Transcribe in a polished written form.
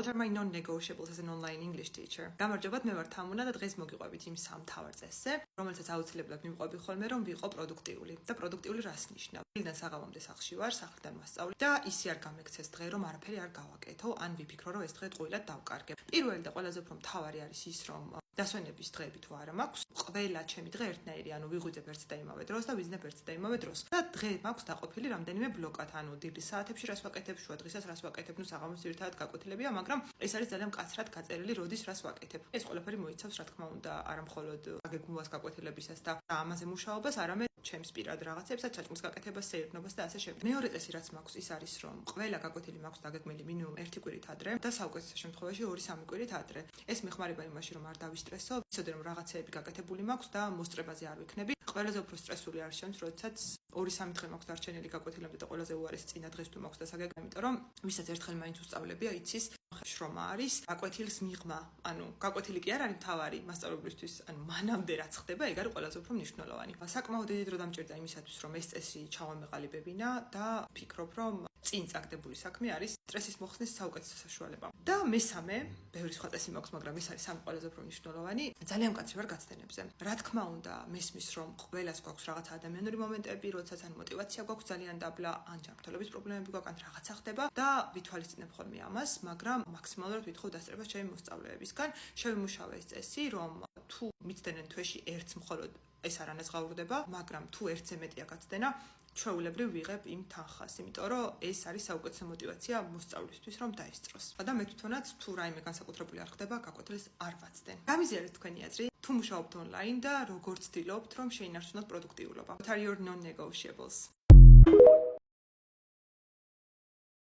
What are my non-negotiables as an online English teacher? გამარჯობათ, მე ვარ თამუნა და დღეს მოგიყვებით იმ სამ მთავარ წესზე, რომელსაც აუცილებლად მივყვები ხოლმე, რომ ვიყო პროდუქტიული. და პროდუქტიული რას ნიშნავს? დილიდან საღამომდე სახლში ვარ, სახლიდან ვასწავლე და ისე არ გამექცეს დღე, რომ არაფერი არ გავაკეთო, ან ვიფიქრო, რომ ეს დღე ტყუილად დავკარგებ. პირველი და ყველაზე უფრო მთავარი არის ის, რომ დასვენების დღეები თუ არა მაქვს, ყველა ჩემი დღე ერთნაირი, ანუ ვიღვიძებ ერთ და იმავე დროს და ვიზნებ ერთ და იმავე დროს. და დღე მაქვს დაყოფილი რამდენიმე ბლოკად, ანუ დილის საათებში რას ვაკეთებ, შუა დღისას რას ვაკეთებ, ნუ საღამოს ძირითადად გაკვეთილებია, მაგრამ ეს არის ძალიან მკაცრად გაწერილი, როდის რას ვაკეთებ. ეს ყველაფერი მოიცავს, რა თქმა უნდა, არა მხოლოდ აგეგმვას გაკვეთილებისას და ამაზე მუშაობას, არამედ ჩემს პირად რაღაცებსაც, ჩაჭმის გაკეთებას, სეირნობას და ასე შემდეგ. მეორე წესი რაც მაქვს, ის არის, რომ ყველა გაკვეთილი მაქვს დაგეგმილი მინიმუმ 1 კვირით ადრე და საუკეთესო შემთხვევაში 2-3 კვირით ადრე. ეს მეხმარება იმაში, რომ არ დავისტრესო, ვიცოდე რომ რაღაცეები გაკეთებული მაქვს და მოსწრებაზე არ ვიქნები. ყველაზე უფრო სტრესული არის ჩემს, როდესაც 2-3 დღე მაქვს დარჩენილი გაკვეთილამდე და ყველაზე უარესი წინა დღეს თუ მაქვს დასაგეგმო, იმიტომ რომ ვისაც ერთხელ მაინც უსწავლებია, იცის შრომა არის გაკვეთილის მიღმა. ანუ გაკვეთილი კი არ არის მთავარი მასწავლებლისთვის, ანუ მანამდე რაც ხდება, ეგ არის ყველაზე უფრო მნიშვნელოვანი. საკმაოდ დიდი დრო დამჭირდა იმისათვის, რომ ეს წესი ჩავამეყალიბებინა და ვფიქრობ, რომ წინ წაგდებული საქმე არის სტრესის მოხსნის საუკეთესო საშუალება. და მესამე, ბევრი სხვა წესი მაქვს, მაგრამ ეს არის სამი ყველაზე უფრო მნიშვნელოვანი, ძალიან მკაცრი ვარ გაცდენებზე. რა თქმა უნდა, მესმის, რომ ყველას გვაქვს რაღაცა ადამიანური მომენტები, როდესაც ან მოტივაცია გვაქვს ძალიან დაბლა, ან ჯანმრთელობის პრობლემები გვაქვს, ან რაღაცა ხდება და ვითვალისწინებ ხოლმე ამას, მაგრამ მაქსიმალურად ვითხოვ დასწრებას ჩემი მოსწავლეებისგან. შევიმუშავე ეს წესი, რომ თუ მიცდენენ თვეში ერთს მხოლოდ ეს არ ანაზღაურდება, მაგრამ თუ ერთზე მეტია გაცდენა, ჩვეულებრივ ვიღებ იმ თანხას, იმიტომ რომ ეს არის საუკეთესო მოტივაცია მოსწავლისთვის, რომ დაისწროს. და მე თვითონაც თუ რაიმე განსაკუთრებული არ ხდება, გაკვეთილს არ ვაცდენ. გამიზიარეთ თქვენი აზრი, თუ მუშაობთ ონლაინ და როგორ ცდილობთ, რომ შეინარჩუნოთ პროდუქტიულობა. What are your non-negotiables?